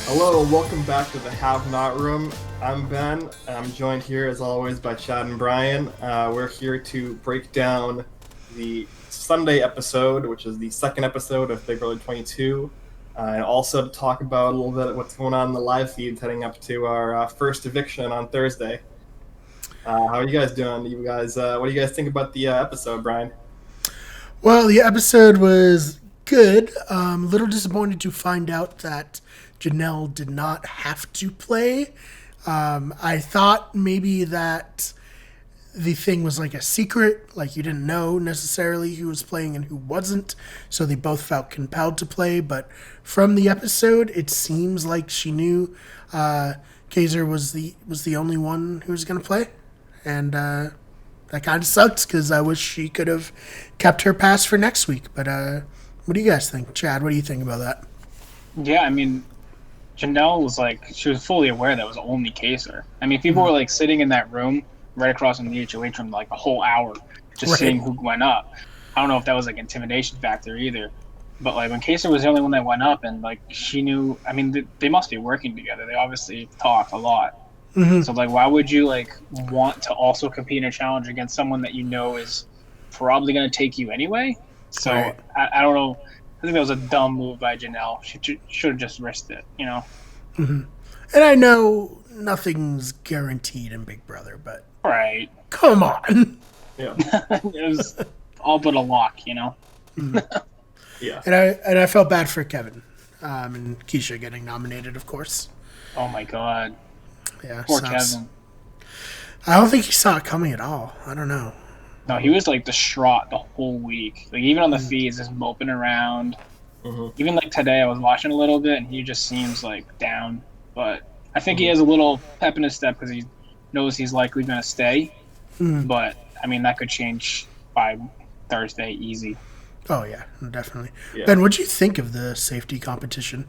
Hello, and welcome back to the Have Not Room. I'm Ben, and I'm joined here as always by Chad and Brian. We're here to break down the Sunday episode, which is the second episode of Big Brother 22, and also to talk about a little bit of what's going on in the live feeds heading up to our first eviction on Thursday. How are you guys doing? What do you guys think about the episode, Brian? Well, the episode was good. A little disappointed to find out that Janelle did not have to play. I thought maybe that the thing was like a secret, like you didn't know necessarily who was playing and who wasn't, so they both felt compelled to play. But from the episode, it seems like she knew Kaysar was the only one who was going to play, and that kind of sucks because I wish she could have kept her pass for next week. But what do you guys think, Chad? What do you think about that? Yeah, I mean, Janelle was like, she was fully aware that it was only Kaysar. I mean, people Mm-hmm. were like sitting in that room right across from the HOH room like a whole hour just Right. seeing who went up. I don't know if that was like intimidation factor either. But like when Kaysar was the only one that went up and like she knew, I mean, they must be working together. They obviously talk a lot. Mm-hmm. So like, why would you like want to also compete in a challenge against someone that you know is probably going to take you anyway? So Right. I don't know. I think that was a dumb move by Janelle. She should have just risked it, you know? And I know nothing's guaranteed in Big Brother, but Right. come on. Yeah, It was all but a lock, you know? yeah. And I felt bad for Kevin and Keisha getting nominated, of course. Oh my god. Yeah, Poor sucks. Kevin. I don't think he saw it coming at all. I don't know. No, he was like distraught the whole week. Like even on the feeds, just moping around. Hmm. Even like today, I was watching a little bit, and he just seems like down. But I think he has a little pep in his step because he knows he's likely going to stay. But I mean, that could change by Thursday, easy. Oh yeah, definitely. Yeah. Ben, what'd you think of the safety competition?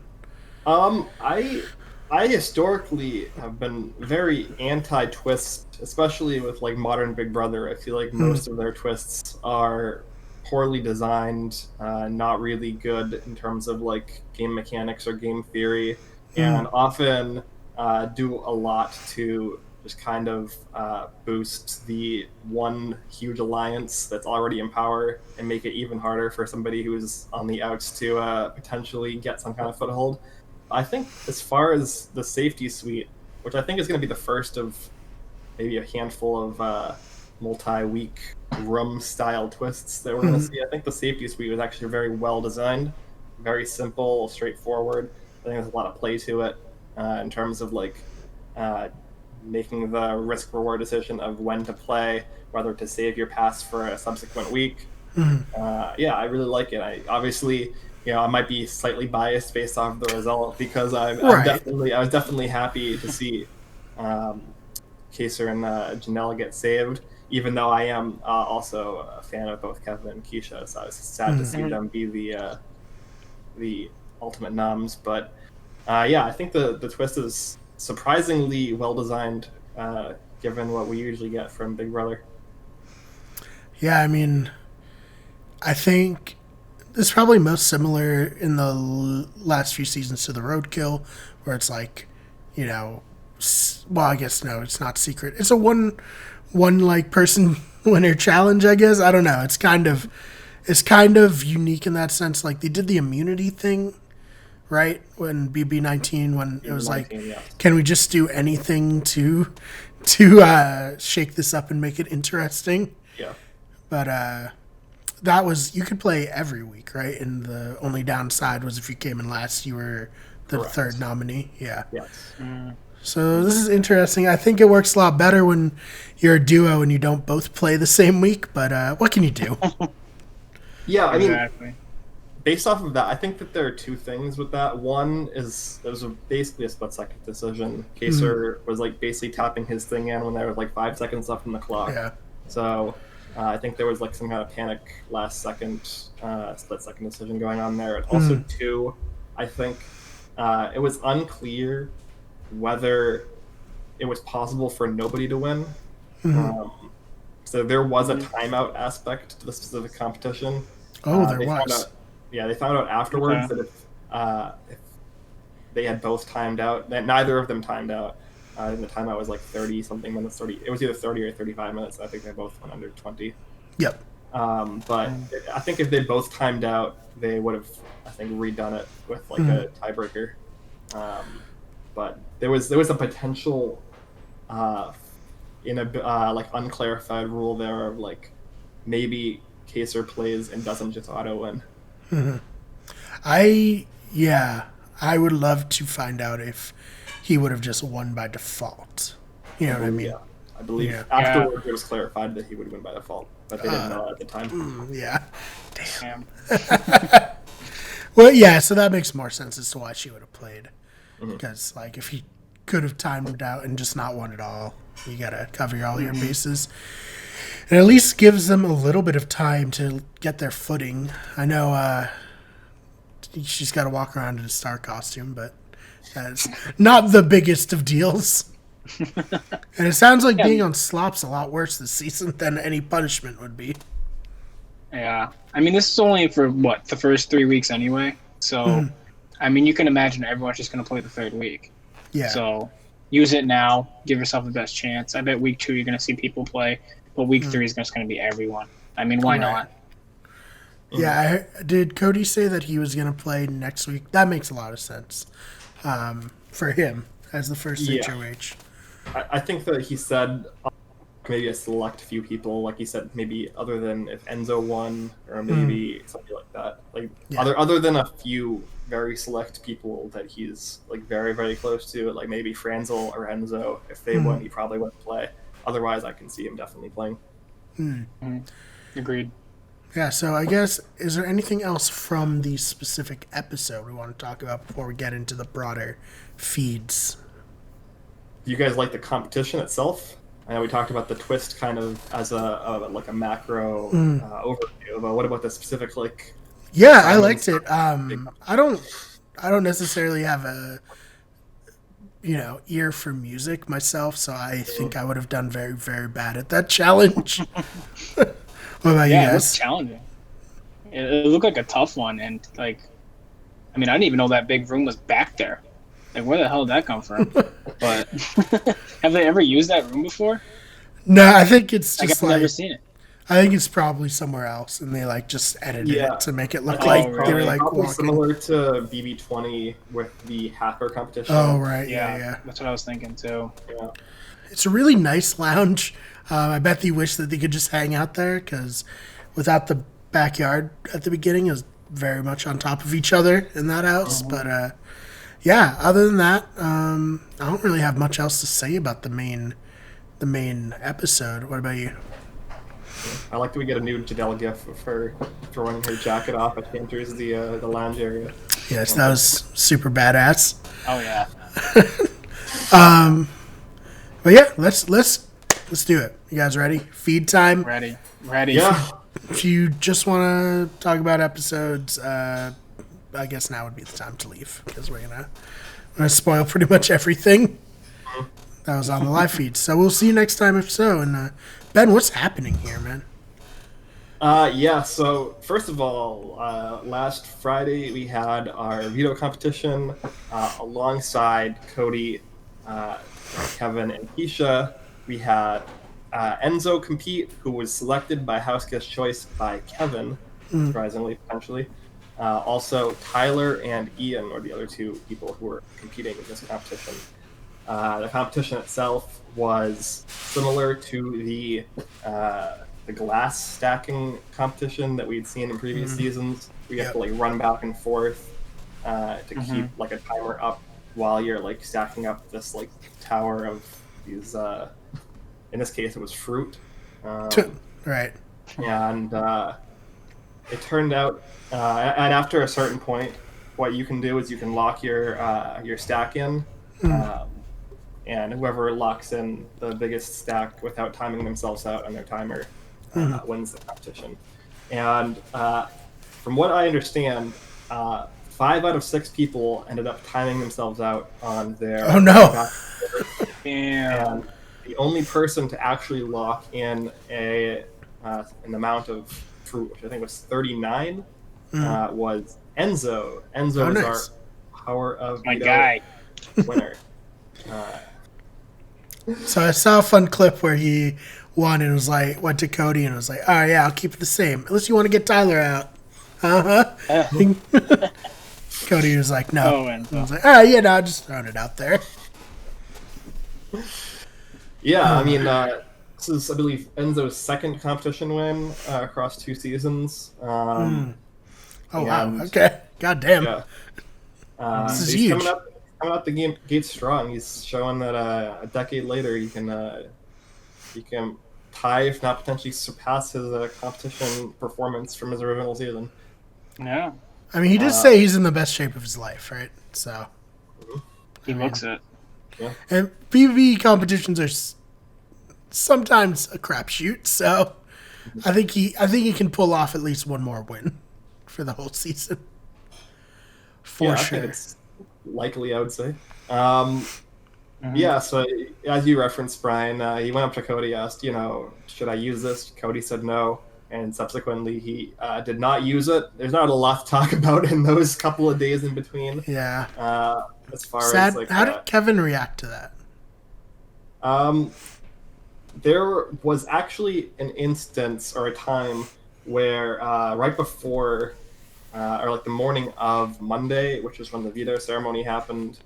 I historically have been very anti-twist, especially with like modern Big Brother. I feel like most of their twists are poorly designed, not really good in terms of like game mechanics or game theory, and often do a lot to just kind of boost the one huge alliance that's already in power and make it even harder for somebody who's on the outs to potentially get some kind of foothold. I think as far as the safety suite, which I think is going to be the first of maybe a handful of multi-week room-style twists that we're going to see, I think the safety suite was actually very well designed, very simple, straightforward. I think there's a lot of play to it in terms of like uh, making the risk-reward decision of when to play, whether to save your pass for a subsequent week. Yeah, I really like it. I obviously, I might be slightly biased based off of the result because Right. I was definitely happy to see um, Kaysar and Janelle get saved. Even though I am also a fan of both Kevin and Keisha, so I was sad to see them be the ultimate noms. But yeah, I think the twist is surprisingly well designed, given what we usually get from Big Brother. Yeah, I mean, I think it's probably most similar in the last few seasons to the Roadkill, where it's like, you know, well, I guess no, it's not secret. It's a one like person winner challenge. I guess I don't know. It's kind of unique in that sense. Like they did the immunity thing, right? When BB19, when it was like, 19, yeah. can we just do anything to shake this up and make it interesting? Yeah. But that was you could play every week, right? And the only downside was if you came in last, you were the Correct. third nominee. Yeah. Yes. So this is interesting. I think it works a lot better when you're a duo and you don't both play the same week. But what can you do? Yeah, I mean, Exactly. based off of that, I think that there are two things with that. One is it was basically a split second decision. Kaysar was like basically tapping his thing in when there was like 5 seconds left on the clock. Yeah. So I think there was like some kind of panic last second, split second decision going on there. And also, two, I think it was unclear whether it was possible for nobody to win. So there was a timeout aspect to the specific competition. Oh, there They found was. out, yeah, they found out afterwards Okay. that if they had both timed out. That neither of them timed out. And the timeout was like 30 something minutes. 30. It was either 30 or 35 minutes. I think they both went under 20. Yep. But I think if they both timed out, they would have, I think, redone it with like a tiebreaker. But there was a potential in a like unclarified rule there of like maybe Kaysar plays and doesn't just auto win. I would love to find out if he would have just won by default. You know what I mean? Yeah. I believe afterwards it was clarified that he would win by default, but they didn't know at the time. Yeah. Damn. Well, yeah, so that makes more sense as to why she would have played. Because, like, if he could have timed it out and just not won at all, you got to cover all your bases. It at least gives them a little bit of time to get their footing. I know she's got to walk around in a star costume, but that's not the biggest of deals. And it sounds like being on slop's a lot worse this season than any punishment would be. Yeah. I mean, this is only for, the first 3 weeks anyway. So, I mean, you can imagine everyone's just going to play the third week. Yeah. So, use it now. Give yourself the best chance. I bet week 2 you're going to see people play, but week 3 is just going to be everyone. I mean, why not? Yeah, did Cody say that he was going to play next week? That makes a lot of sense for him as the first HOH. I think that he said maybe a select few people, like he said, maybe other than if Enzo won, or maybe something like that. Like other than a few very select people that he's like very, very close to, like maybe Franzel or Enzo. If they won, he probably wouldn't play. Otherwise, I can see him definitely playing. Agreed. Yeah, so I guess, is there anything else from the specific episode we want to talk about before we get into the broader feeds? Do you guys like the competition itself? I know we talked about the twist kind of as a like a macro overview, but what about the specific like? Yeah, I liked it. I don't necessarily have a ear for music myself, so I think I would have done very, very bad at that challenge. What about you guys? It was challenging. It looked like a tough one, and like, I mean, I didn't even know that big room was back there. Like, where the hell did that come from? But have they ever used that room before? No, I think it's just I guess I've never seen it. I think it's probably somewhere else, and they like just edited it to make it look like they were like walking. Similar to BB20 with the hacker competition. Oh right, yeah. That's what I was thinking too. Yeah. It's a really nice lounge. I bet they wish that they could just hang out there, because without the backyard at the beginning, it was very much on top of each other in that house. But yeah, other than that, I don't really have much else to say about the main episode. What about you? I like that we get a new Jadelle gif of her throwing her jacket off as she enters the lounge area. Yes, that was super badass. Oh yeah. But yeah, let's do it. You guys ready? Feed time. Ready. Yeah. If you just want to talk about episodes, I guess now would be the time to leave, because we're gonna spoil pretty much everything that was on the live feed. So we'll see you next time if so. And Ben, what's happening here, man? Yeah, so first of all, last Friday we had our veto competition alongside Cody, Kevin, and Keisha. We had Enzo compete, who was selected by House Guest Choice by Kevin, surprisingly, potentially. Also, Tyler and Ian were the other two people who were competing in this competition. The competition itself was similar to the glass stacking competition that we'd seen in previous seasons. We have to like run back and forth to keep like a timer up while you're like stacking up this like tower of these. In this case, it was fruit. Right. And it turned out, and after a certain point, what you can do is you can lock your stack in. And whoever locks in the biggest stack without timing themselves out on their timer wins the competition. And from what I understand, 5 out of 6 people ended up timing themselves out on their. Oh no! And the only person to actually lock in an amount of fruit, which I think was 39, was Enzo. Enzo is our Power of My Veto guy. winner. So I saw a fun clip where he won and was like, went to Cody and was like, all right, yeah, I'll keep it the same. Unless you want to get Tyler out. Cody was like, no. And I was like, all right, yeah, no, just throwing it out there. Yeah, I mean, this is, I believe, Enzo's second competition win across 2 seasons. Oh, wow. and, Okay. God damn. Yeah. This is he's huge. coming out the gate strong. He's showing that a decade later he can tie, if not potentially surpass his competition performance from his original season. Yeah. I mean, he did say he's in the best shape of his life, right? So. He looks it. Yeah. And PvP competitions are sometimes a crapshoot, so I think he can pull off at least one more win for the whole season. For I sure. think it's likely, I would say. Yeah, so as you referenced, Brian, he went up to Cody, asked, should I use this? Cody said no, and subsequently he did not use it. There's not a lot to talk about in those couple of days in between. Yeah. As far Sad. as like, How did Kevin react to that? There was actually an instance or a time where right before, or like the morning of Monday, which is when the veto ceremony happened,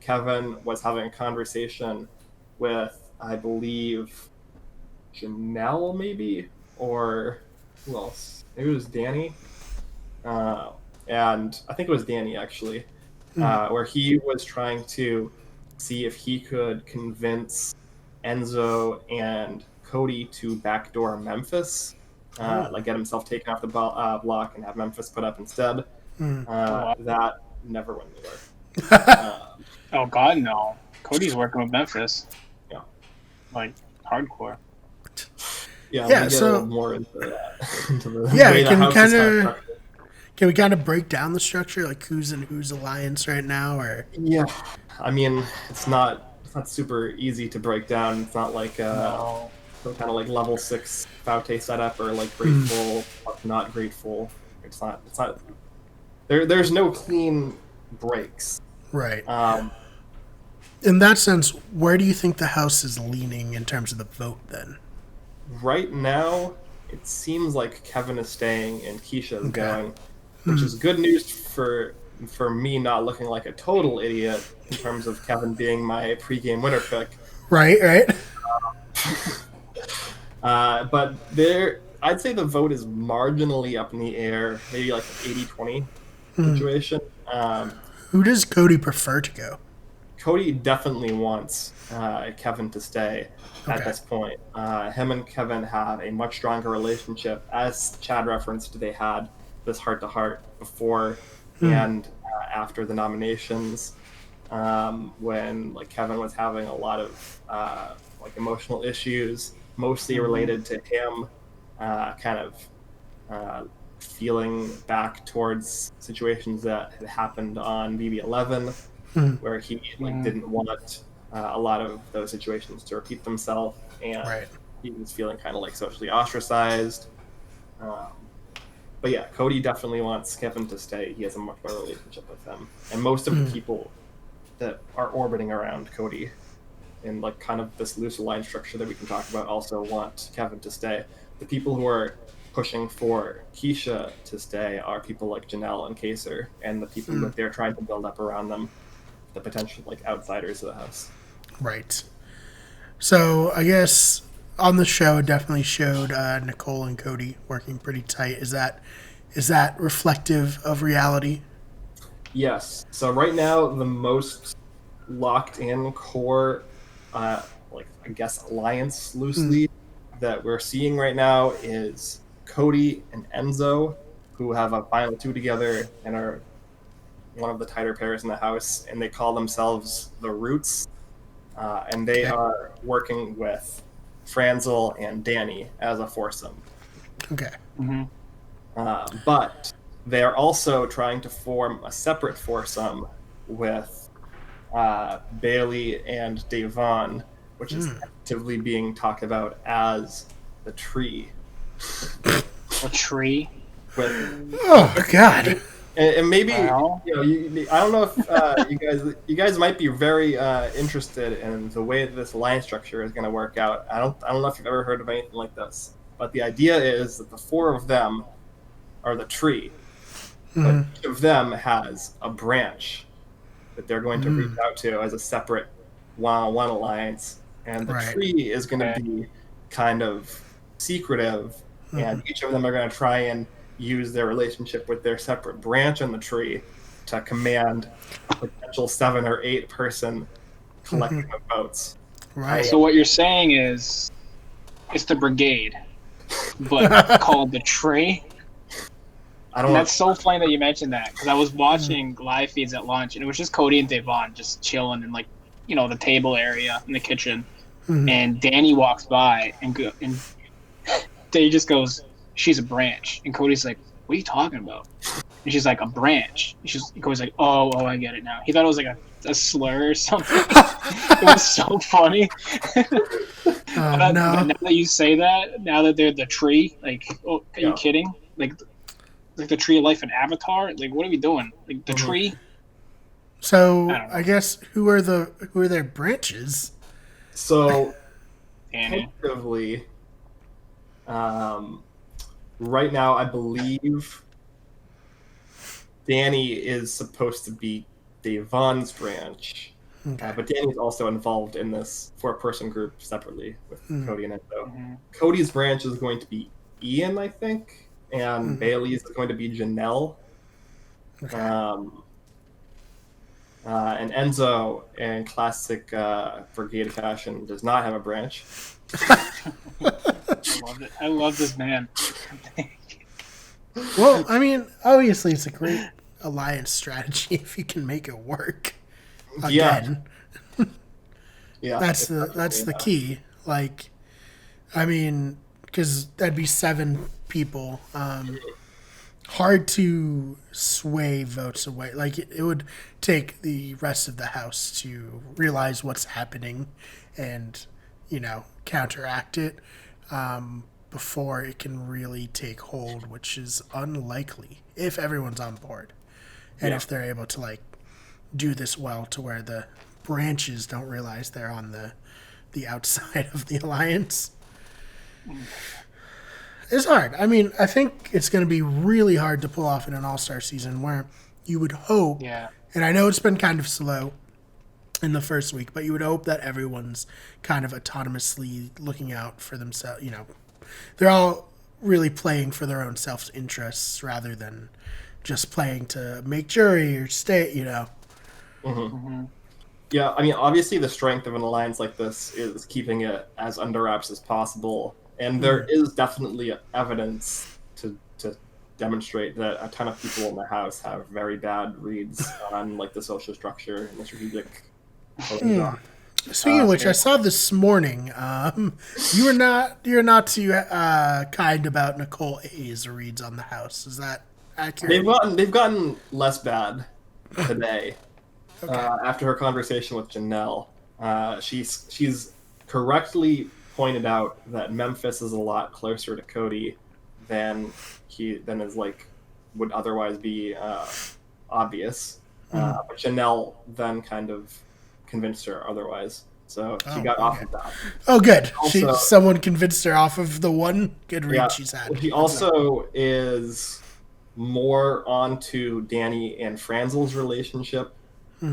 Kevin was having a conversation with, I believe, Janelle maybe, or who else? Maybe it was Danny. And I think it was Danny actually, where he was trying to see if he could convince Enzo and Cody to backdoor Memphis, like get himself taken off the block and have Memphis put up instead. That never went anywhere. Oh God, no! Cody's working with Memphis. Yeah, like hardcore. Yeah, Yeah, we'll get so- a little more into that. Into the Yeah, way the can we house is kinda- structured. Can we kind of break down the structure, like who's in whose alliance right now, or? Yeah, I mean, it's not super easy to break down. It's not like No. some kind of like level 6 Faute setup or like grateful, but not grateful. It's not. There's no clean breaks. Right. Um, In that sense, where do you think the House is leaning in terms of the vote then? right now, it seems like Kevin is staying and Keisha is Okay. going, which is good news for me not looking like a total idiot in terms of Kevin being my pregame winner pick. Right. But I'd say the vote is marginally up in the air, maybe like an 80-20 situation. Who does Cody prefer to go? Cody definitely wants Kevin to stay at Okay. this point. Him and Kevin have a much stronger relationship. As Chad referenced, they had this heart-to-heart before and after the nominations, when like Kevin was having a lot of like emotional issues, mostly related to him kind of feeling back towards situations that had happened on BB11, where he like didn't want a lot of those situations to repeat themselves, and Right. he was feeling kind of like socially ostracized. But yeah, Cody definitely wants Kevin to stay. He has a much better relationship with him, and most of the people that are orbiting around Cody in like kind of this loose line structure that we can talk about also want Kevin to stay. The people who are pushing for Keisha to stay are people like Janelle and Kaysar, and the people that they're trying to build up around them, the potential like outsiders of the house. Right. So I guess on the show it definitely showed Nicole and Cody working pretty tight. Is that reflective of reality? Yes. So right now, the most locked in core, like I guess alliance loosely that we're seeing right now is Cody and Enzo, who have a final 2 together and are one of the tighter pairs in the house, and they call themselves the Roots, and they are working with Franzel and Danny as a foursome. Okay. But they are also trying to form a separate foursome with Bailey and Davon, which is actively being talked about as the Tree. A tree. With Oh God. And maybe Well, I don't know if you guys might be very interested in the way that this alliance structure is going to work out. I don't know if you've ever heard of anything like this, but the idea is that the four of them are the tree, but each of them has a branch that they're going to reach out to as a separate one-on-one alliance, and the Right. tree is going to be kind of secretive, and each of them are going to try and use their relationship with their separate branch in the tree to command a potential 7 or 8 person collection of votes. Right. so what you're saying is it's the brigade, but called the tree. I don't And know. that's so funny that you mentioned that because I was watching live feeds at lunch and it was just Cody and Devon just chilling in the table area in the kitchen, and Danny walks by and Danny just goes, "She's a branch," and Cody's like, "What are you talking about?" And she's like, "A branch." Cody's like, "Oh, I get it now." He thought it was like a slur or something. It was so funny. No. Now that you say that, now that they're the tree, like, oh, are you Yeah. kidding? Like the tree of life in Avatar? Like, what are we doing? Like the tree? So I don't know. I guess who are their branches? So Danny. tentatively, right now, I believe Danny is supposed to be Devon's branch, but Danny's also involved in this 4-person group separately with Cody and Enzo. Cody's branch is going to be Ian, I think, and Bailey's is going to be Janelle. And Enzo, in classic Brigade fashion, does not have a branch. I love it. I love this man. Well, I mean, obviously it's a great alliance strategy if you can make it work. Again, Yeah, that's the key. Like, I mean, because that'd be 7 people. Hard to sway votes away. Like it would take the rest of the house to realize what's happening and counteract it before it can really take hold, which is unlikely if everyone's on board and if they're able to do this well to where the branches don't realize they're on the outside of the alliance. It's hard. I mean, I think it's going to be really hard to pull off in an all-star season where you would hope, and I know it's been kind of slow in the first week, but you would hope that everyone's kind of autonomously looking out for themselves. They're all really playing for their own self-interests rather than just playing to make jury or stay, Yeah, I mean, obviously the strength of an alliance like this is keeping it as under wraps as possible. And there is definitely evidence to demonstrate that a ton of people in the house have very bad reads on the social structure and the strategic. Speaking of which, I saw this morning. You're not too kind about Nicole A's reads on the house. Is that accurate? They've gotten less bad today. After her conversation with Janelle, she's correctly pointed out that Memphis is a lot closer to Cody than is would otherwise be obvious. But Janelle then kind of convinced her otherwise, so she got off of that. Oh, good. Also, someone convinced her off of the one good read she's had. She also is more onto Danny and Franzel's relationship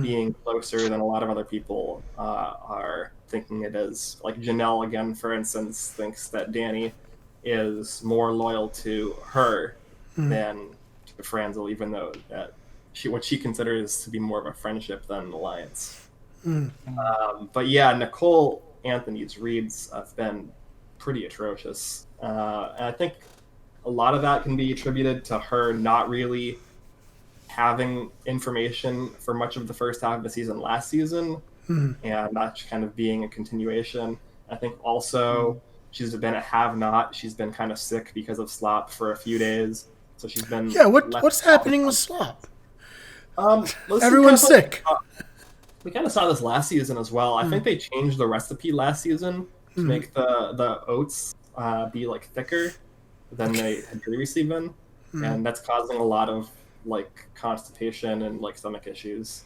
being closer than a lot of other people are thinking it is. Like Janelle, again, for instance, thinks that Danny is more loyal to her than to Franzel, even though that what she considers to be more of a friendship than an alliance. But yeah, Nicole Anthony's reads have been pretty atrocious. And I think a lot of that can be attributed to her not really having information for much of the first half of the season last season, and that kind of being a continuation. I think also she's been a have-not. She's been kind of sick because of slop for a few days, so she's been what's happening with slop? Everyone's sick. We kind of saw this last season as well. I think they changed the recipe last season to make the oats be thicker than they had previously been, and that's causing a lot of like constipation and like stomach issues.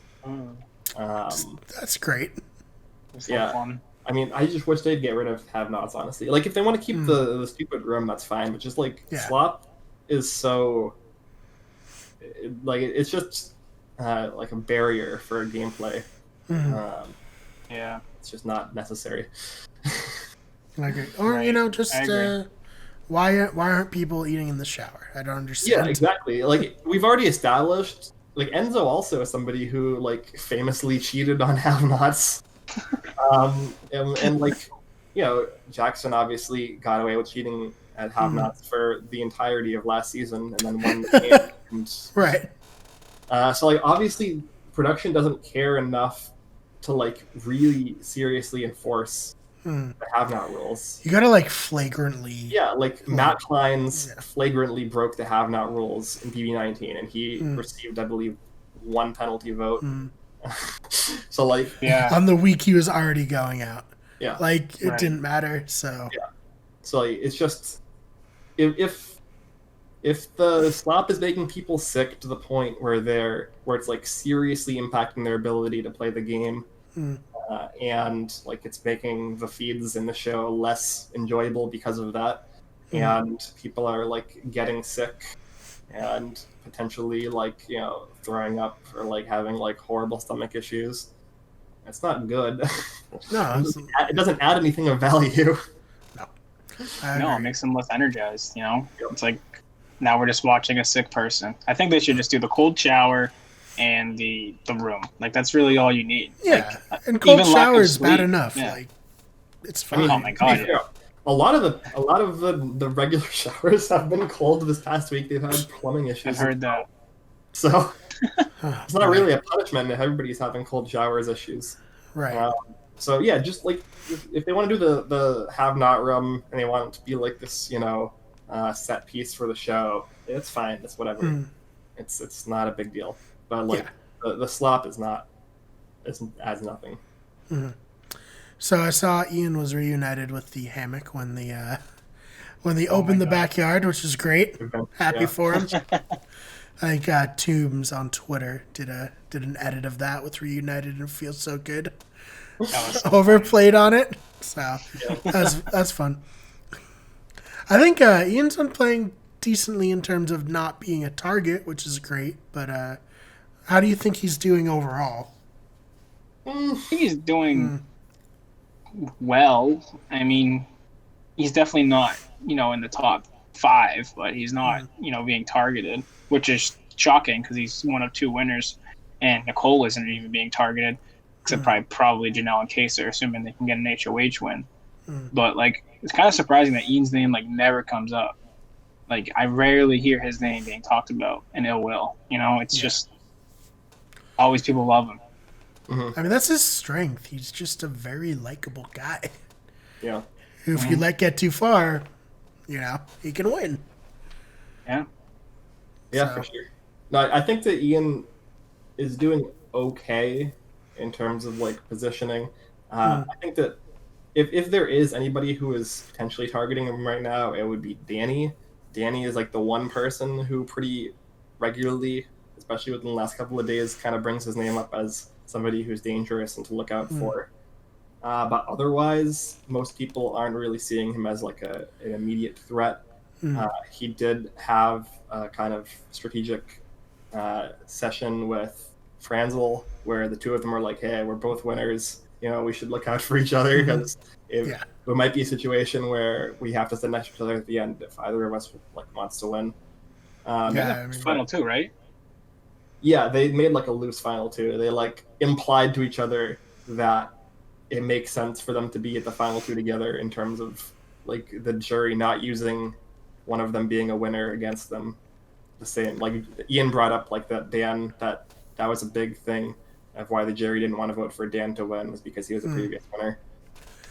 That's great. It's Yeah. fun. I mean, I just wish they'd get rid of have-nots, honestly. Like, if they want to keep the stupid room, that's fine. But just, like, slop is so... it's just, like, a barrier for gameplay. Yeah. It's just not necessary. I agree. Or, just... why aren't people eating in the shower? I don't understand. Yeah, exactly. Like, we've already established... Like, Enzo also is somebody who, like, famously cheated on have-nots. And like, Jackson obviously got away with cheating at have-nots for the entirety of last season, and then won the game. Right. So, like, obviously, production doesn't care enough to, like, really seriously enforce the have-not rules. You gotta, like, flagrantly... Yeah, like, Matt Kleins flagrantly broke the have-not rules in PB19, and he received, I believe, 1 penalty vote. So, like... Yeah. On the week he was already going out. Yeah. Like, it didn't matter, so... Yeah. So, like, it's just... If the slop is making people sick to the point where it's, like, seriously impacting their ability to play the game, and, like, it's making the feeds in the show less enjoyable because of that, and people are, like, getting sick and potentially, like, throwing up or, like, having, like, horrible stomach issues. It's not good. No. It doesn't add anything of value. No, it makes them less energized, It's like, now we're just watching a sick person. I think they should just do the cold shower and the room. Like, that's really all you need. Yeah, like, and cold even shower is sleep, bad enough. yeah. Like, it's fine. I mean, oh my god. A lot of the regular showers have been cold this past week. They've had plumbing issues. I've heard that. So it's not really a punishment if everybody's having cold showers issues. Right. So yeah, just like if they want to do the have-not room and they want it to be like this, set piece for the show, it's fine. It's whatever. It's not a big deal. But like the slop is adds nothing. So I saw Ian was reunited with the hammock when they opened the backyard, which is great. Happy for him. I think Toombs on Twitter did an edit of that with reunited and it feels so good. Overplayed on it, so that's fun. I think Ian's been playing decently in terms of not being a target, which is great. But how do you think he's doing overall? I think he's doing well. I mean, he's definitely not, in the top 5, but he's not, being targeted, which is shocking because he's one of 2 winners, and Nicole isn't even being targeted, except probably Janelle and Kaysar, assuming they can get an HOH win. But, like, it's kind of surprising that Ian's name, like, never comes up. Like, I rarely hear his name being talked about in ill will. It's just always people love him. I mean, that's his strength. He's just a very likable guy. Yeah. If you let get too far, he can win. Yeah. Yeah, for sure. No, I think that Ian is doing okay in terms of like positioning. I think that if there is anybody who is potentially targeting him right now, it would be Danny. Danny is like the one person who pretty regularly, especially within the last couple of days, kind of brings his name up as somebody who's dangerous and to look out for. But otherwise, most people aren't really seeing him as like an immediate threat. He did have a kind of strategic session with Franzel where the 2 of them were like, hey, we're both winners. We should look out for each other because it might be a situation where we have to sit next to each other at the end if either of us like wants to win. Final 2, right? Yeah, they made like a loose final 2. They like implied to each other that it makes sense for them to be at the final 2 together in terms of like the jury not using one of them being a winner against them. The same, like Ian brought up like that that was a big thing of why the jury didn't want to vote for Dan to win was because he was a previous winner.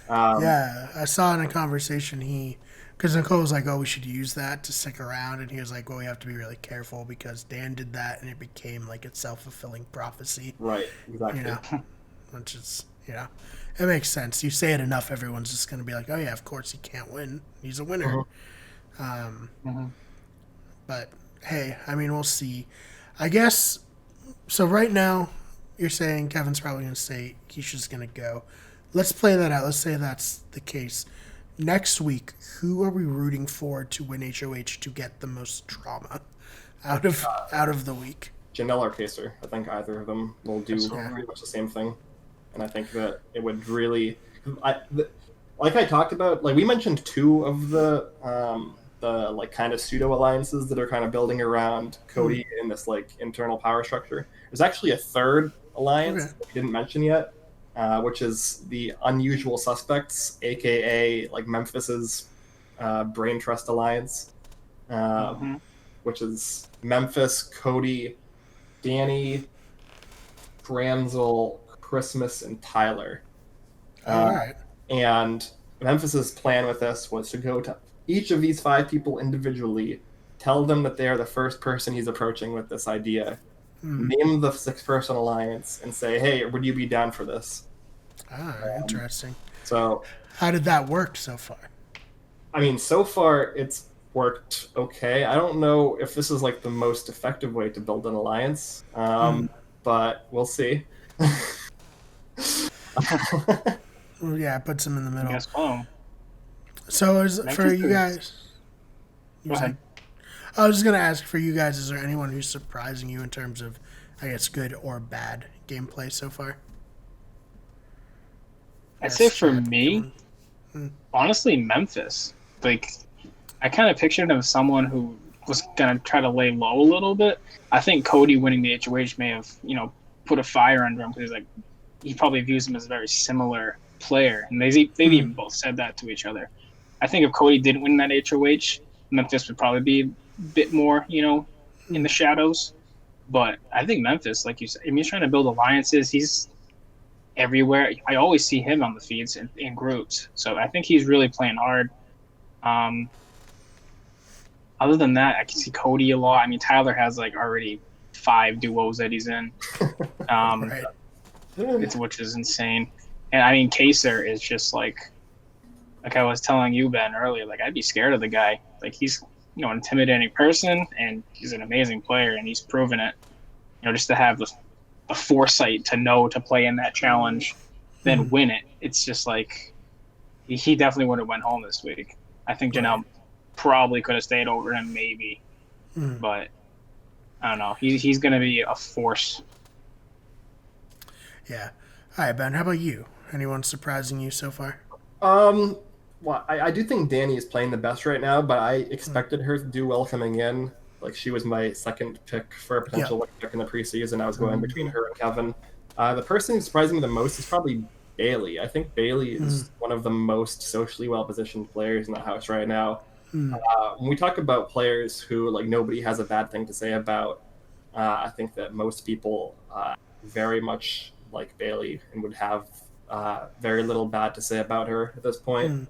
I saw in a conversation because Nicole was like, oh, we should use that to stick around, and he was like, well, we have to be really careful because Dan did that and it became like a self-fulfilling prophecy. Right, exactly. Which is, it makes sense. You say it enough, everyone's just going to be like, oh yeah, of course he can't win. He's a winner. But hey, I mean, we'll see. I guess so. Right now, you're saying Kevin's probably going to say Keisha's going to go. Let's play that out. Let's say that's the case. Next week, who are we rooting for to win HOH to get the most drama out of the week? Janelle or Kaysar. I think either of them will do pretty much the same thing, and I think that it would really, like I talked about, like we mentioned two of the like kind of pseudo alliances that are kind of building around Cody in this like internal power structure. There's actually a third alliance that we didn't mention yet, which is the Unusual Suspects, aka like Memphis's Brain Trust Alliance, which is Memphis, Cody, Danny, Granzel, Christmas, and Tyler. All right. And Memphis's plan with this was to go to each of these 5 people individually, tell them that they are the first person he's approaching with this idea, name the 6-person alliance, and say, hey, would you be down for this? Interesting. So, how did that work so far? I mean, so far it's worked okay. I don't know if this is like the most effective way to build an alliance, but we'll see. Well, yeah, it puts them in the middle. Yes, well. So for you guys, Go ahead. I was just gonna ask for you guys: is there anyone who's surprising you in terms of, I guess, good or bad gameplay so far? I'd say for me, honestly, Memphis. Like, I kind of pictured him as someone who was gonna try to lay low a little bit. I think Cody winning the HOH may have, put a fire under him because like he probably views him as a very similar player, and they've even both said that to each other. I think if Cody didn't win that HOH, Memphis would probably be a bit more, in the shadows. But I think Memphis, like you said, he's trying to build alliances. He's everywhere. I always see him on the feeds in groups. So I think he's really playing hard. Other than that, I can see Cody a lot. I mean, Tyler has like already 5 duos that he's in, Right. which is insane. And I mean, Kaysar is just like I was telling you, Ben, earlier, like I'd be scared of the guy. Like he's, an intimidating person, and he's an amazing player, and he's proven it. Just to have the foresight to know to play in that challenge, then win it. It's just like he definitely would have went home this week. I think Janelle probably could have stayed over him, maybe, but I don't know. He's going to be a force. Yeah. All right, Ben. How about you? Anyone surprising you so far? Well, I do think Danny is playing the best right now, but I expected her to do well coming in. Like, she was my second pick for a potential pick in the preseason. I was going between her and Kevin. The person who surprised me the most is probably Bailey. I think Bailey is one of the most socially well-positioned players in the house right now. When we talk about players who, like, nobody has a bad thing to say about, I think that most people very much like Bailey and would have very little bad to say about her at this point.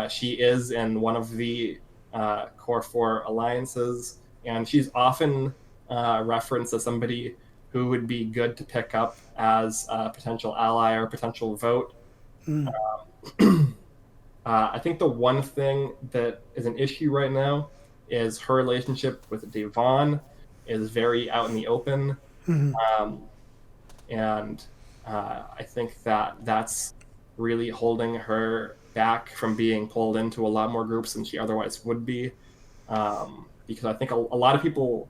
She is in one of the core 4 alliances, and she's often referenced as somebody who would be good to pick up as a potential ally or potential vote. I think the one thing that is an issue right now is her relationship with Devon is very out in the open. And I think that that's really holding her back from being pulled into a lot more groups than she otherwise would be. Because I think a lot of people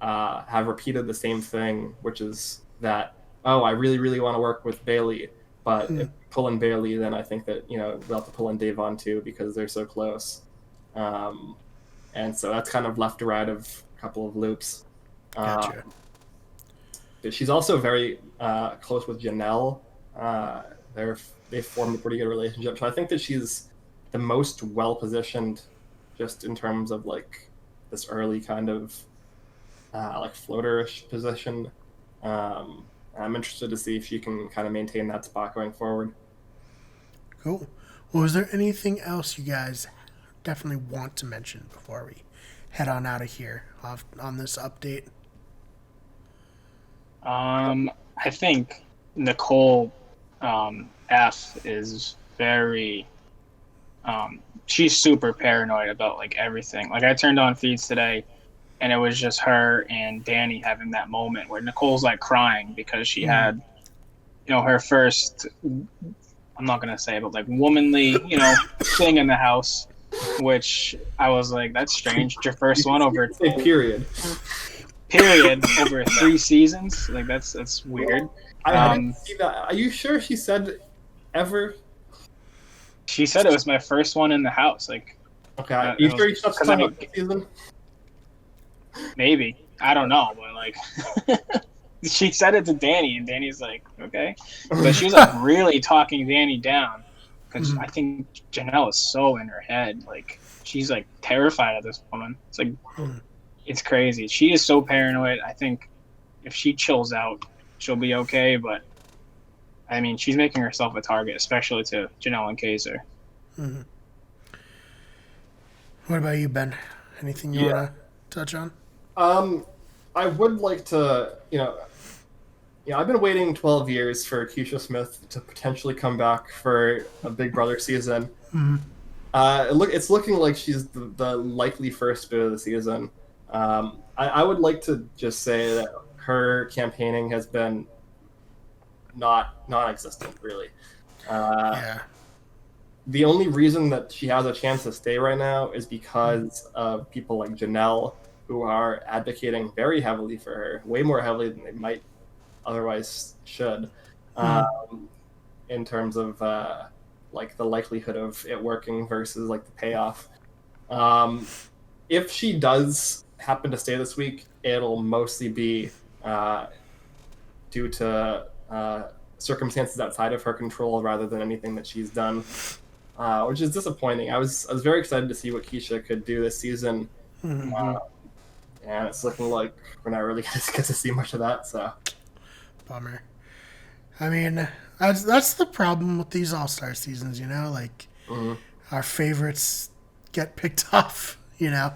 have repeated the same thing, which is that, I really, really want to work with Bailey, but if we pull in Bailey, then I think that, we'll have to pull in Devon too because they're so close. And so that's kind of left or right of a couple of loops. Gotcha. But she's also very close with Janelle. They've formed a pretty good relationship. So I think that she's the most well-positioned just in terms of like this early kind of like floaterish position. I'm interested to see if she can kind of maintain that spot going forward. Cool. Well, is there anything else you guys definitely want to mention before we head on out of here on this update? I think Nicole F is very she's super paranoid about like everything. Like I turned on feeds today and it was just her and Danny having that moment where Nicole's like crying because she had, her first, I'm not gonna say, but like womanly, thing in the house, which I was like, that's strange. It's your first one over period over 3 seasons. Like that's weird. I didn't see that. Are you sure she said ever? She said it was my first one in the house. Like, okay, are you sure you stopped talking about the season? Maybe, I don't know, but like, she said it to Danny, and Danny's like, okay, but she was like really talking Danny down because I think Janelle is so in her head. Like, she's like terrified of this woman. It's like, it's crazy. She is so paranoid. I think if she chills out, she'll be okay. But I mean, she's making herself a target, especially to Janelle and Kaysar. Mm-hmm. What about you, Ben? Anything you want to touch on? I would like to, I've been waiting 12 years for Keisha Smith to potentially come back for a Big Brother season. Mm-hmm. It's looking like she's the likely first bit of the season. I would like to just say that her campaigning has been non-existent, really. The only reason that she has a chance to stay right now is because of people like Janelle, who are advocating very heavily for her, way more heavily than they might otherwise should, in terms of like the likelihood of it working versus like the payoff. If she does happen to stay this week, it'll mostly be due to circumstances outside of her control rather than anything that she's done, which is disappointing. I was very excited to see what Keisha could do this season. And it's looking like we're not really going to get to see much of that. So, bummer. I mean, that's the problem with these All-Star seasons, like our favorites get picked off, and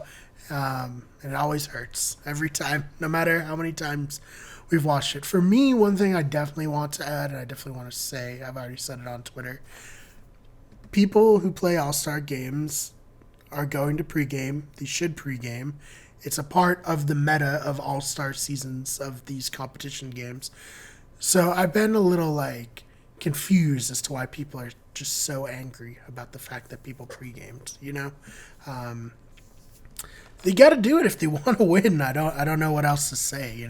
it always hurts every time, no matter how many times we've watched it. For me, one thing I definitely want to add, and I definitely want to say, I've already said it on Twitter, people who play All-Star games are going to pregame. They should pregame. It's a part of the meta of All-Star seasons of these competition games. So I've been a little, confused as to why people are just so angry about the fact that people pre-gamed, They got to do it if they want to win. I don't know what else to say,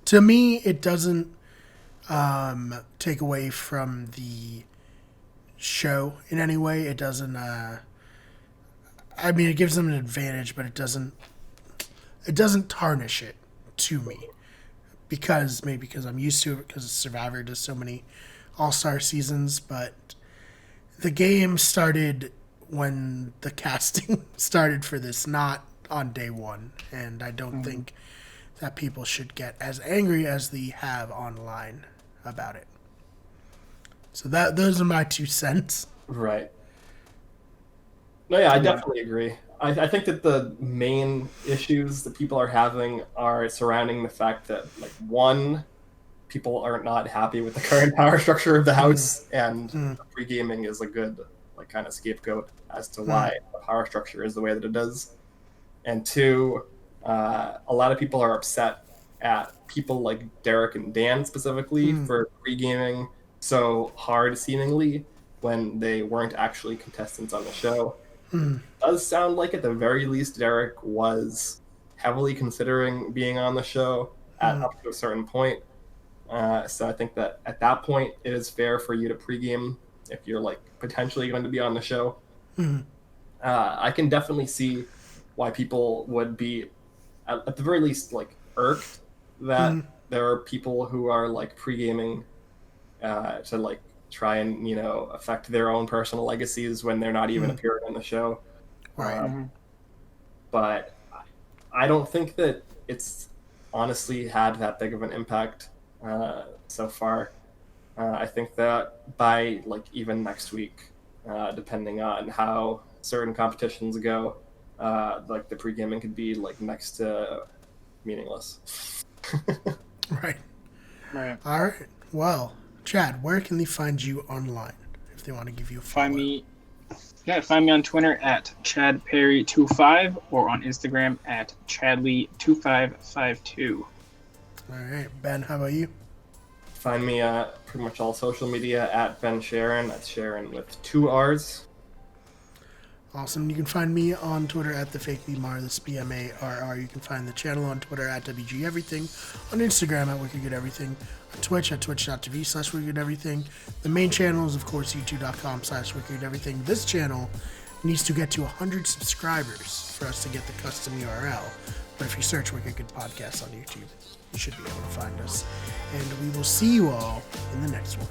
To me, it doesn't take away from the show in any way. It doesn't... it gives them an advantage, but it doesn't tarnish it to me because I'm used to it because Survivor does so many All-Star seasons, but the game started when the casting started for this, not on day one, and I don't think that people should get as angry as they have online about it. So those are my 2 cents. Right. No, yeah, I definitely agree. I think that the main issues that people are having are surrounding the fact that, one, people are not happy with the current power structure of the house, and pre-gaming is a good, kind of scapegoat as to why the power structure is the way that it is. And 2, a lot of people are upset at people like Derek and Dan specifically for pre-gaming so hard, seemingly, when they weren't actually contestants on the show. It does sound like at the very least Derek was heavily considering being on the show at up to a certain point. So I think that at that point it is fair for you to pregame if you're potentially going to be on the show. I can definitely see why people would be at the very least irked that there are people who are pre-gaming to try and affect their own personal legacies when they're not even appearing on the show. Right. But I don't think that it's honestly had that big of an impact so far. I think that by even next week, depending on how certain competitions go, the pre-gaming could be next to meaningless. Right. All right. Well, Chad, where can they find you online if they want to give you a follow? Yeah, find me on Twitter at ChadPerry25 or on Instagram at Chadley2552. All right, Ben, how about you? Find me pretty much all social media at Ben Sharon. That's Sharon with 2 R's. Awesome. You can find me on Twitter at TheFakeBMar, that's BMARR. You can find the channel on Twitter at WG Everything, on Instagram at WickedGoodEverything, on Twitch at twitch.tv/WickedEverything. The main channel is, of course, youtube.com/WickedEverything. This channel needs to get to 100 subscribers for us to get the custom URL. But if you search Wicked Good Podcast on YouTube, you should be able to find us. And we will see you all in the next one.